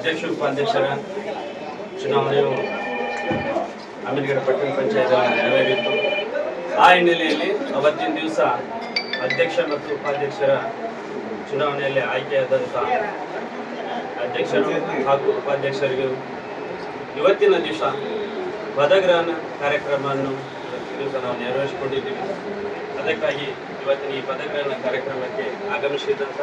ಅಧ್ಯಕ್ಷ ಉಪಾಧ್ಯಕ್ಷರ ಚುನಾವಣೆಯು ಅಮೀನ್ಗಡ ಪಟ್ಟಣ ಪಂಚಾಯತ್ ನೆರವೇರಿತ್ತು. ಆ ಹಿನ್ನೆಲೆಯಲ್ಲಿ ಅವತ್ತಿನ ದಿವಸ ಅಧ್ಯಕ್ಷ ಮತ್ತು ಉಪಾಧ್ಯಕ್ಷರ ಚುನಾವಣೆಯಲ್ಲಿ ಆಯ್ಕೆಯಾದಂಥ ಅಧ್ಯಕ್ಷರು ಹಾಗೂ ಉಪಾಧ್ಯಕ್ಷರಿಗೂ ಇವತ್ತಿನ ದಿವಸ ಪದಗ್ರಹಣ ಕಾರ್ಯಕ್ರಮವನ್ನು ದಿವಸ ನಾವು ನೆರವೇರಿಸಿಕೊಂಡಿದ್ದೀವಿ. ಅದಕ್ಕಾಗಿ ಇವತ್ತಿನ ಈ ಪದಗ್ರಹಣ ಕಾರ್ಯಕ್ರಮಕ್ಕೆ ಆಗಮಿಸಿದಂಥ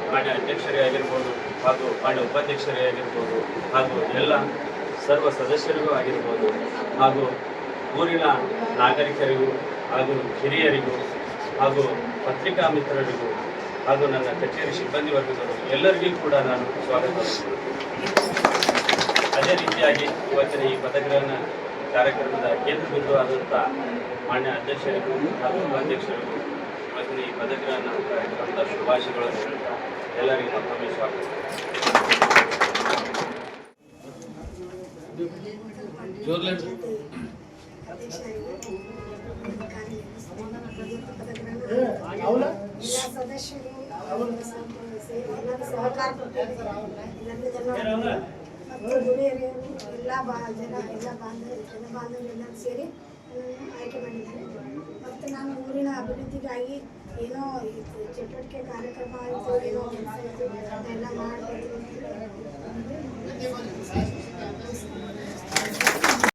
ಮಾನ್ಯ ಅಧ್ಯಕ್ಷರೇ ಆಗಿರ್ಬೋದು ಹಾಗೂ ಮಾನ್ಯ ಉಪಾಧ್ಯಕ್ಷರೇ ಆಗಿರ್ಬೋದು ಹಾಗೂ ಎಲ್ಲ ಸರ್ವ ಸದಸ್ಯರಿಗೂ ಆಗಿರ್ಬೋದು ಹಾಗೂ ಊರಿನ ನಾಗರಿಕರಿಗೂ ಹಾಗೂ ಹಿರಿಯರಿಗೂ ಹಾಗೂ ಪತ್ರಿಕಾ ಮಿತ್ರರಿಗೂ ಹಾಗೂ ನನ್ನ ಕಚೇರಿ ಸಿಬ್ಬಂದಿ ವರ್ಗದವರು ಎಲ್ಲರಿಗೂ ಕೂಡ ನಾನು ಸ್ವಾಗತ. ಅದೇ ರೀತಿಯಾಗಿ ಇವತ್ತಿನ ಈ ಪದಗ್ರಹಣ ಕಾರ್ಯಕ್ರಮದ ಕೇಂದ್ರ ಬಿಂದು ಆದಂಥ ಮಾನ್ಯ ಅಧ್ಯಕ್ಷರಿಗೂ ಹಾಗೂ ಉಪಾಧ್ಯಕ್ಷರಿಗೂ ಇವತ್ತಿನ ಈ ಪದಗ್ರಹಣ ಕಾರ್ಯಕ್ರಮದ ಶುಭಾಶಯಗಳನ್ನು ಹೇಳ್ತಾ ಎಲ್ಲರಿಗೂ ಮತ್ತೊಮ್ಮೆ ಸ್ವಾಗತ. ಎಲ್ಲ ಸದಸ್ಯರು ಸಹಕಾರ ಮತ್ತು ಗುರಿಯರು ಎಲ್ಲ ಬಾಂಧವರು ಎಲ್ಲ ಸೇರಿ ಆಯ್ಕೆ ಮಾಡಿದ್ದಾರೆ. ಮತ್ತು ನಾನು ಊರಿನ ಅಭಿವೃದ್ಧಿಗಾಗಿ ಏನೋ ಚಟುವಟಿಕೆ ಕಾರ್ಯಕ್ರಮ ಆಯಿತು, ಏನೋ ಕೆಲಸ ಇತ್ತು, ಎಲ್ಲ ಮಾಡಬೇಕು.